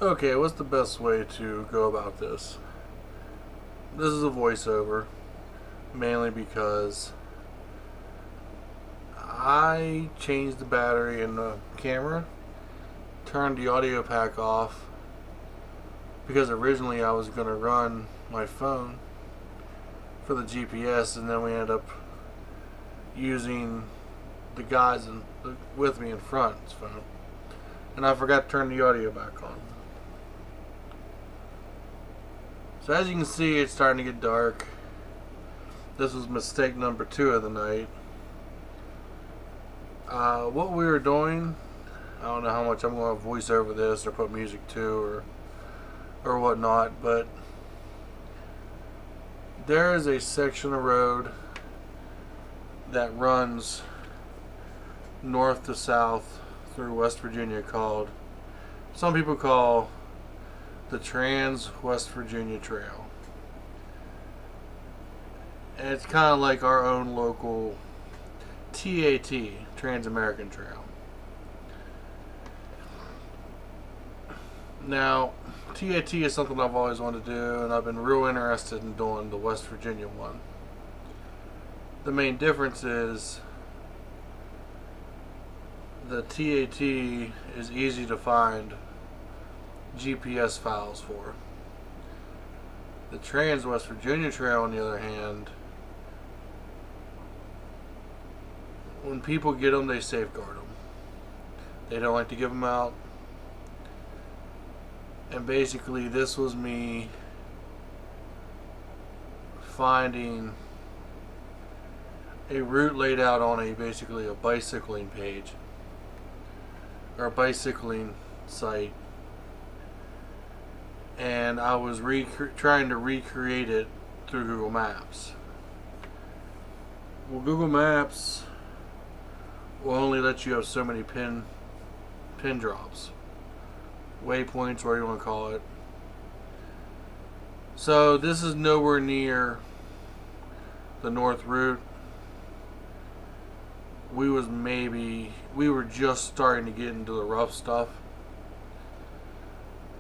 Okay, what's the best way to go about this? This is a voiceover, mainly because I changed the battery in the camera, turned the audio pack off, because originally I was going to run my phone for the GPS, and then we ended up using the guys with me in front's phone, and I forgot to turn the audio back on. So as you can see, it's starting to get dark. This was mistake number 2 of the night. What we were doing, I don't know how much I'm going to voice over this or put music to or whatnot, but there is a section of road that runs north to south through West Virginia called, some people call, the Trans-West Virginia Trail. And it's kind of like our own local TAT, Trans-American Trail. Now, TAT is something I've always wanted to do, and I've been real interested in doing the West Virginia one. The main difference is the TAT is easy to find GPS files for. The Trans-West Virginia Trail, on the other hand, when people get them, they safeguard them. They don't like to give them out. And basically, this was me finding a route laid out on basically a bicycling page or a bicycling site, and I was trying to recreate it through Google Maps. Well, Google Maps will only let you have so many pin drops, waypoints, whatever you want to call it. So this is nowhere near the north route. We were just starting to get into the rough stuff,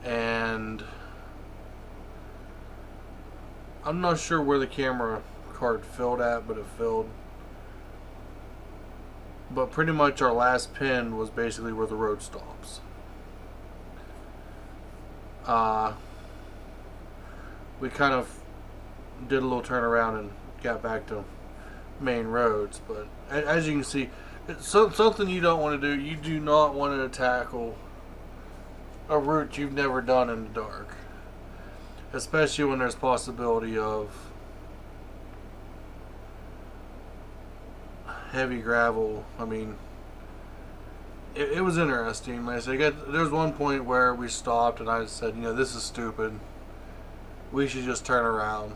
and I'm not sure where the camera card filled at, but it filled. But pretty much our last pin was basically where the road stops. We kind of did a little turnaround and got back to main roads, but as you can see, it's something you don't want to do. You do not want to tackle a route you've never done in the dark, especially when there's possibility of heavy gravel. I mean, it was interesting. Like I said, there was one point where we stopped and I said, this is stupid. We should just turn around.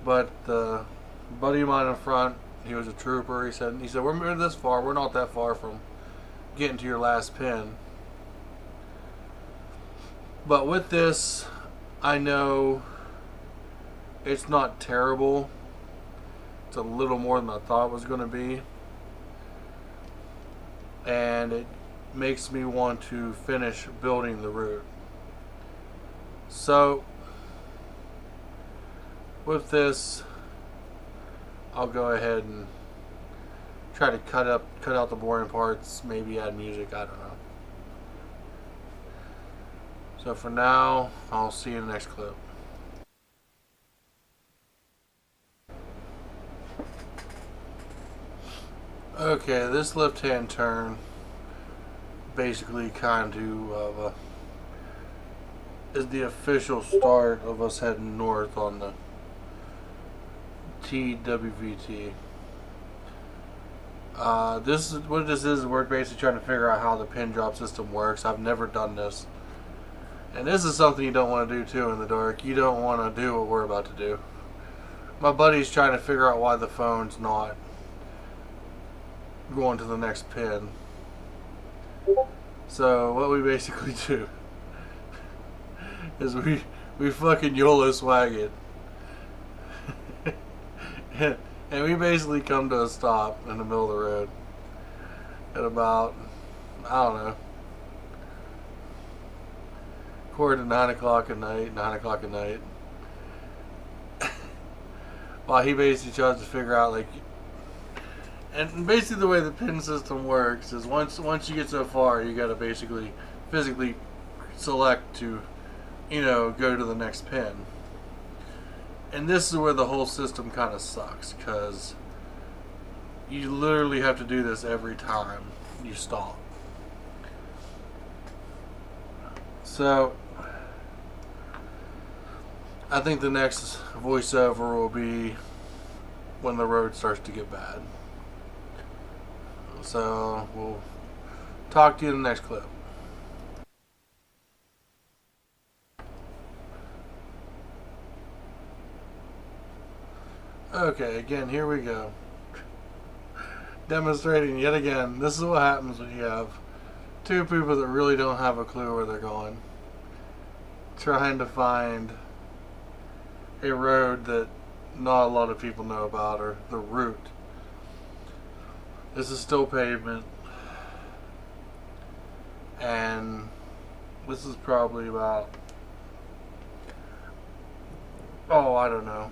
But the buddy of mine in front, he was a trooper. He said, we're this far. We're not that far from getting to your last pin. But with this, I know it's not terrible. It's a little more than I thought it was going to be. And it makes me want to finish building the route. So with this, I'll go ahead and try to cut out the boring parts, maybe add music, I don't know. So for now, I'll see you in the next clip. Okay, this left-hand turn basically kind of is the official start of us heading north on the TWVT. What this is, we're basically trying to figure out how the pin drop system works. I've never done this. And this is something you don't want to do too in the dark. You don't want to do what we're about to do. My buddy's trying to figure out why the phone's not going to the next pin. So what we basically do is we fucking YOLO swag it. And we basically come to a stop in the middle of the road at about, I don't know, record at 9 o'clock at night, while he basically tries to figure out, like, and basically the way the pin system works is once you get so far, you gotta basically physically select to, go to the next pin. And this is where the whole system kind of sucks, because you literally have to do this every time you stop. So I think the next voiceover will be when the road starts to get bad. So we'll talk to you in the next clip. Okay, again, here we go. Demonstrating yet again. This is what happens when you have two people that really don't have a clue where they're going, trying to find a road that not a lot of people know about, or the route. This is still pavement, and this is probably about, I don't know,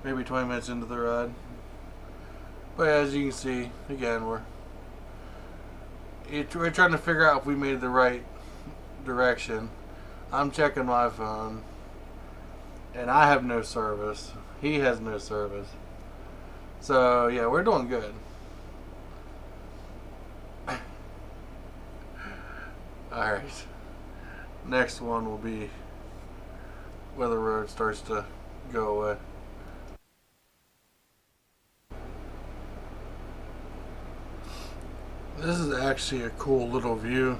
maybe 20 minutes into the ride. But as you can see, again, we're trying to figure out if we made the right direction. I'm checking my phone, and I have no service. He has no service. So yeah, we're doing good. Alright. Next one will be where the road starts to go away. This is actually a cool little view.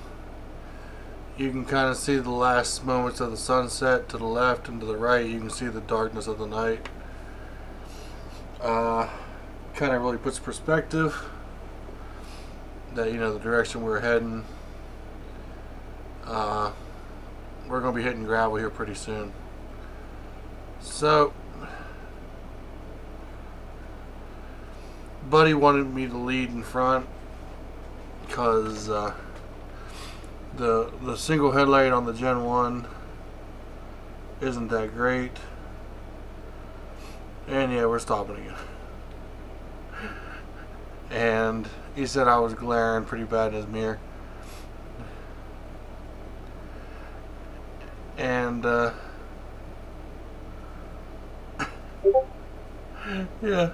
You can kind of see the last moments of the sunset to the left and to the right. You can see the darkness of the night. Kind of really puts perspective that, the direction we're heading. We're going to be hitting gravel here pretty soon. So, Buddy wanted me to lead in front, because the single headlight on the Gen 1 isn't that great. And yeah, we're stopping again. And he said I was glaring pretty bad in his mirror. And yeah.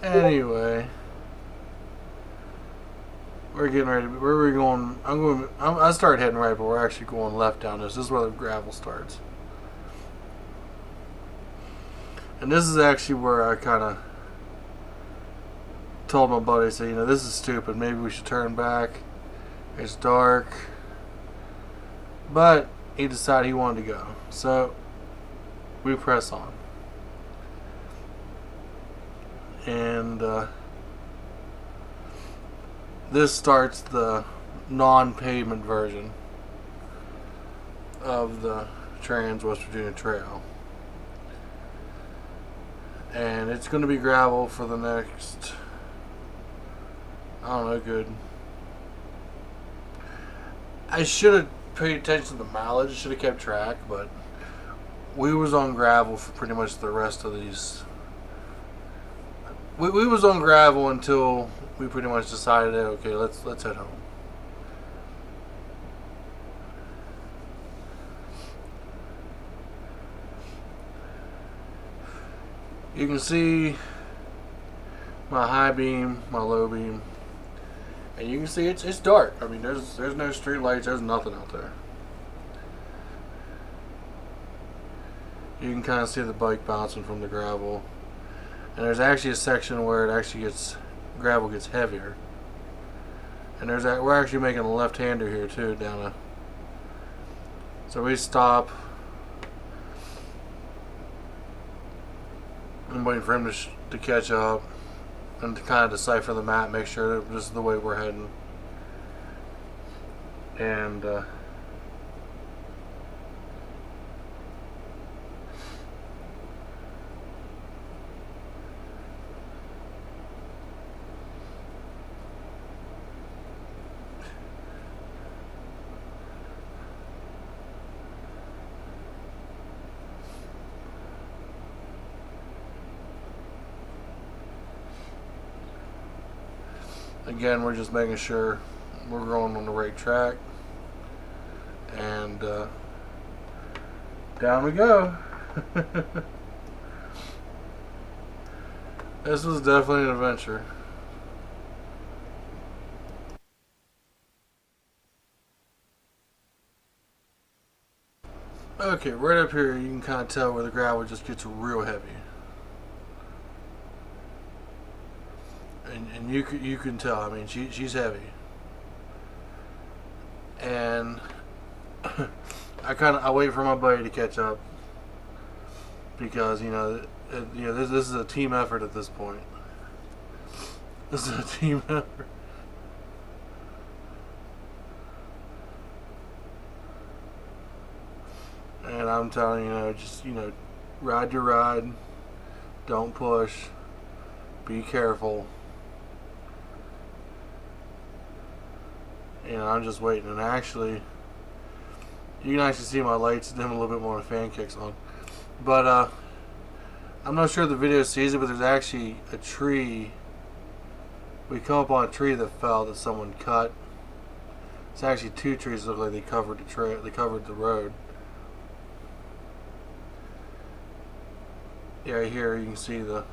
Anyway, we're getting ready. Where are we going? I started heading right, but we're actually going left down this. This is where the gravel starts. And this is actually where I kind of told my buddy, say, this is stupid. Maybe we should turn back. It's dark. But he decided he wanted to go. So we press on. And this starts the non-pavement version of the Trans-West Virginia Trail. And it's going to be gravel for the next, I don't know, good. I should have paid attention to the mileage, should have kept track, but we was on gravel for pretty much the rest of these. We was on gravel until we pretty much decided, okay, let's head home. You can see my high beam, my low beam, and you can see it's dark. I mean, there's no street lights, there's nothing out there. You can kind of see the bike bouncing from the gravel. And there's actually a section where it actually gravel gets heavier. And we're actually making a left-hander here too, so we stop. I'm waiting for him to catch up and to kind of decipher the map, make sure that this is the way we're heading. And Again, we're just making sure we're going on the right track. And down we go. This was definitely an adventure. Okay, right up here you can kind of tell where the gravel just gets real heavy. And you can tell, I mean, she's heavy. And I wait for my buddy to catch up, because this is a team effort at this point. This is a team effort. And I'm telling you, just ride your ride, don't push, be careful. I'm just waiting, and actually, you can actually see my lights dim a little bit more when the fan kicks on. But I'm not sure if the video sees it, but there's actually a tree. We come up on a tree that fell that someone cut. It's actually two trees that look like they covered the trail. They covered the road. Yeah, right here you can see the.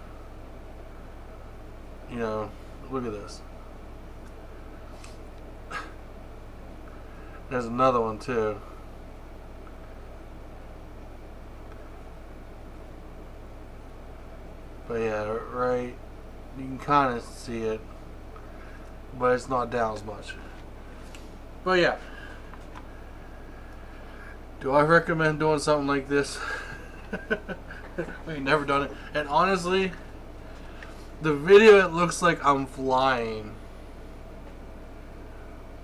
Look at this. There's another one too. But yeah, right, you can kind of see it, but it's not down as much. But yeah, do I recommend doing something like this? We've never done it, and honestly, the video, it looks like I'm flying,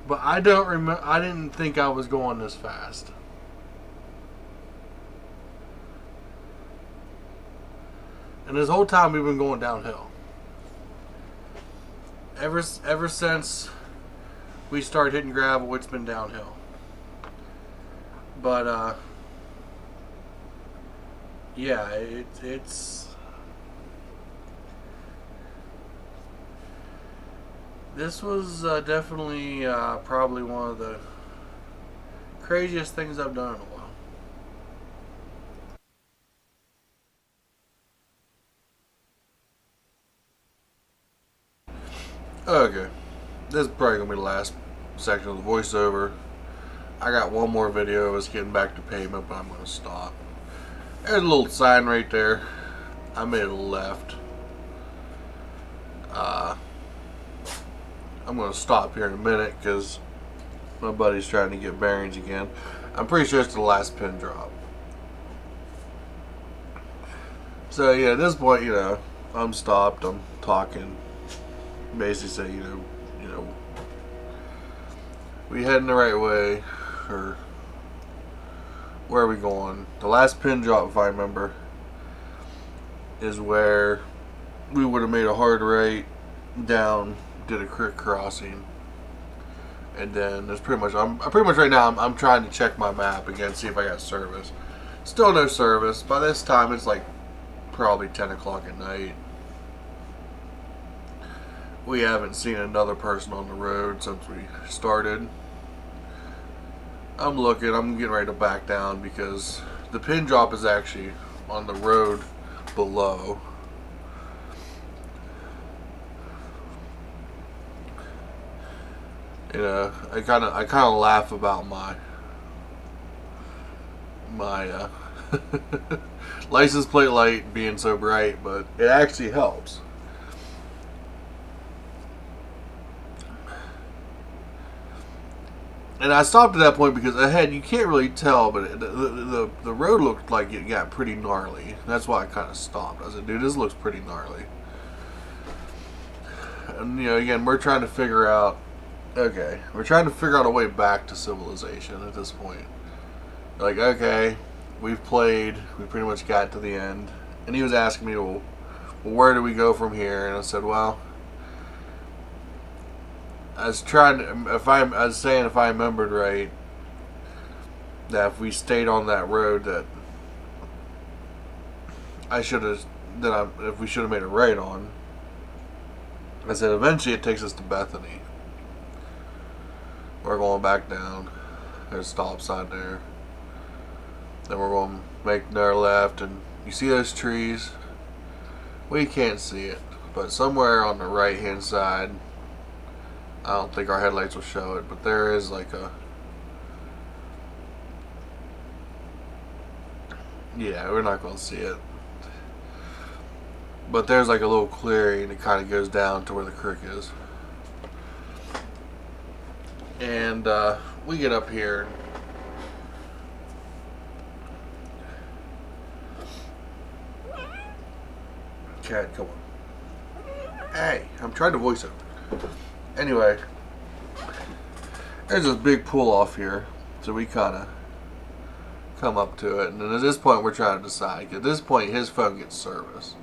but I don't remember. I didn't think I was going this fast. And this whole time we've been going downhill. Ever since we started hitting gravel, it's been downhill. But yeah, it's this was definitely probably one of the craziest things I've done in a while. Okay, this is probably going to be the last section of the voiceover. I got one more video of us getting back to pavement, but I'm going to stop. There's a little sign right there. I made a left. I'm going to stop here in a minute because my buddy's trying to get bearings again. I'm pretty sure it's the last pin drop. So yeah, at this point, I'm stopped. I'm talking. Basically say, we heading the right way, or where are we going? The last pin drop, if I remember, is where we would have made a hard right down, did a creek crossing, and then there's pretty much right now I'm trying to check my map again, see if I got service. Still no service. By this time it's like probably 10 o'clock at night. We haven't seen another person on the road since we started. I'm looking, I'm getting ready to back down because the pin drop is actually on the road below. I kind of laugh about my license plate light being so bright, but it actually helps. And I stopped at that point because ahead you can't really tell, but the road looked like it got pretty gnarly. That's why I kind of stopped. I said, dude, this looks pretty gnarly. And again, we're trying to figure out. Okay, we're trying to figure out a way back to civilization at this point. Like, okay, we've played. We pretty much got to the end. And he was asking me, well, where do we go from here? And I said, well, I was saying if I remembered right, that if we stayed on that road, that if we should have made a right on. I said eventually it takes us to Bethany. We're going back down. There's a stop sign there. Then we're going to make another left, and you see those trees? We can't see it, but somewhere on the right hand side, I don't think our headlights will show it, but there is like a, yeah, we're not going to see it, but there's like a little clearing and it kind of goes down to where the creek is. And we get up here. Cat, come on. Hey, I'm trying to voice over. Anyway, there's this big pull off here, so we kind of come up to it, and then at this point we're trying to decide. At this point his phone gets service,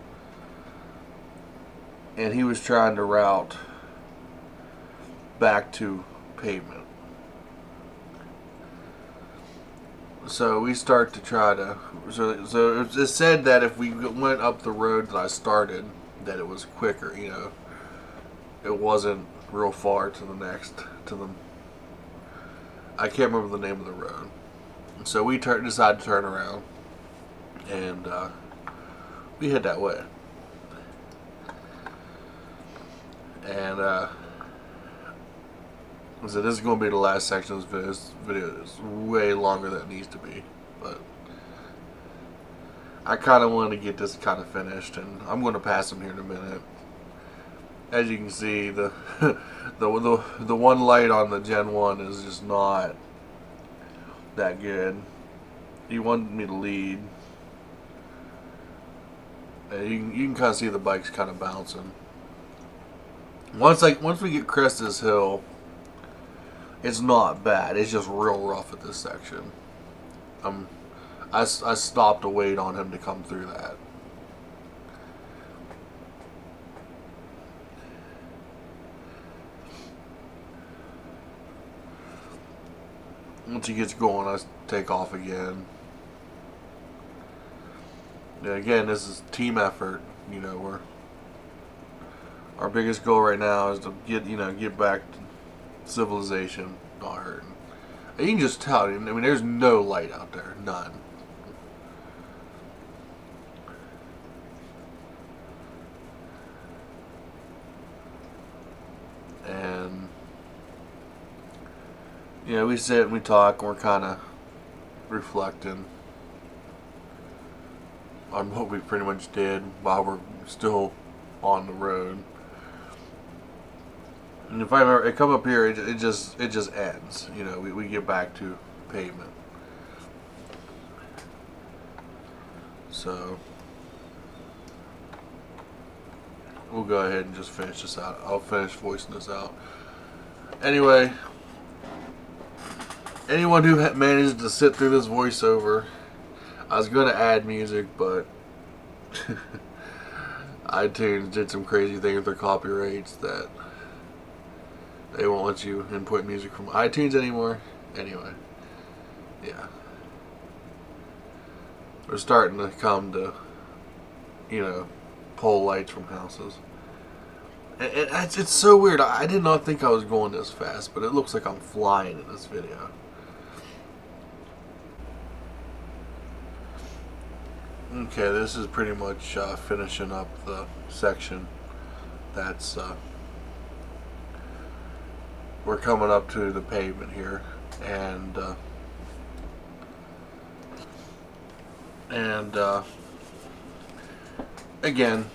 and he was trying to route back to pavement. So we start to try to, so it said that if we went up the road that I started, that it was quicker, you know. It wasn't real far to the next, I can't remember the name of the road. So we decided to turn around, and we head that way. And so this is going to be the last section of this video. This video is way longer than it needs to be, but I kind of want to get this kind of finished, and I'm going to pass them here in a minute. As you can see, the one light on the Gen 1 is just not that good. He wanted me to lead. And you can kind of see the bike's kind of bouncing. Once we get crest this hill, it's not bad. It's just real rough at this section. I stopped to wait on him to come through that. Once he gets going, I take off again. Yeah, again, this is team effort. You know, our biggest goal right now is to get back to civilization, not hurting. And you can just tell. I mean, there's no light out there, none. And we sit and we talk, and we're kind of reflecting on what we pretty much did while we're still on the road. And if I remember, it come up here, it just ends. You know, we get back to pavement. So we'll go ahead and just finish this out. I'll finish voicing this out. Anyway, anyone who managed to sit through this voiceover, I was going to add music, but iTunes did some crazy thing with their copyrights that they won't let you input music from iTunes anymore. Anyway, yeah. We're starting to come to, pole lights from houses. And it's so weird. I did not think I was going this fast, but it looks like I'm flying in this video. Okay, this is pretty much finishing up the section that's we're coming up to the pavement here, and again,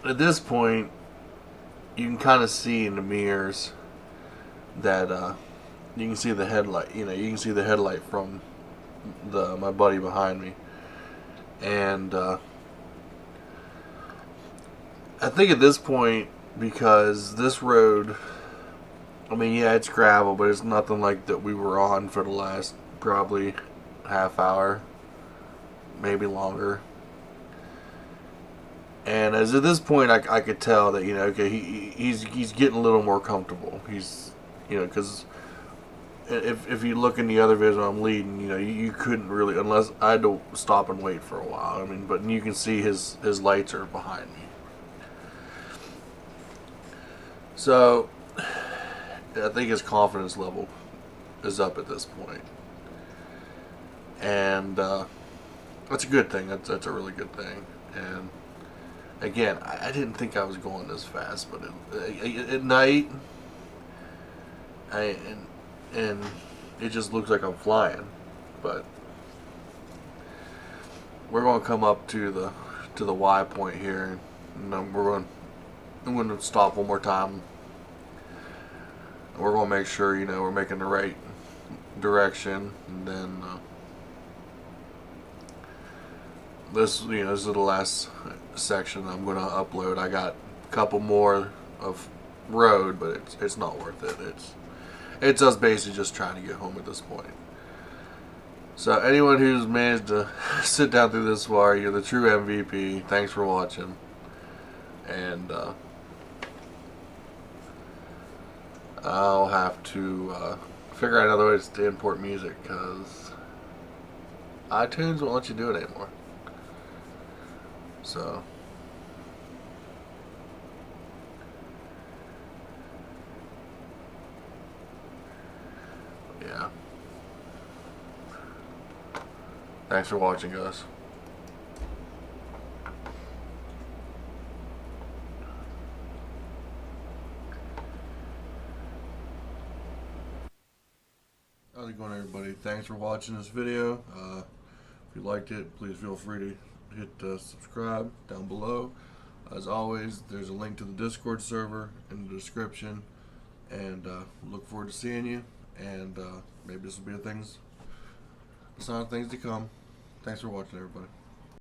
at this point you can kind of see in the mirrors that you can see the headlight. You can see the headlight from my buddy behind me, and I think at this point, because this road, I mean, yeah, it's gravel, but it's nothing like that we were on for the last probably half hour, maybe longer. And as at this point, I could tell that okay, he's getting a little more comfortable. He's because if you look in the other videos when I'm leading, you couldn't really, unless I had to stop and wait for a while. I mean, but you can see his lights are behind me. So I think his confidence level is up at this point, and that's a good thing. That's a really good thing. And again, I didn't think I was going this fast, but at night, I and it just looks like I'm flying. But we're going to come up to the Y point here, and I'm going to stop one more time. We're going to make sure we're making the right direction, and then this is the last section I'm going to upload. I got a couple more of road, but it's not worth it. It's us basically just trying to get home at this point. So anyone who's managed to sit down through this far, you're the true MVP. Thanks for watching, and I'll have to figure out another way to import music because iTunes won't let you do it anymore. So yeah. Thanks for watching, guys. How's it going, everybody? Thanks for watching this video. If you liked it, please feel free to hit subscribe down below. As always, there's a link to the Discord server in the description, and look forward to seeing you. And maybe this will be a sign of things to come. Thanks for watching, everybody.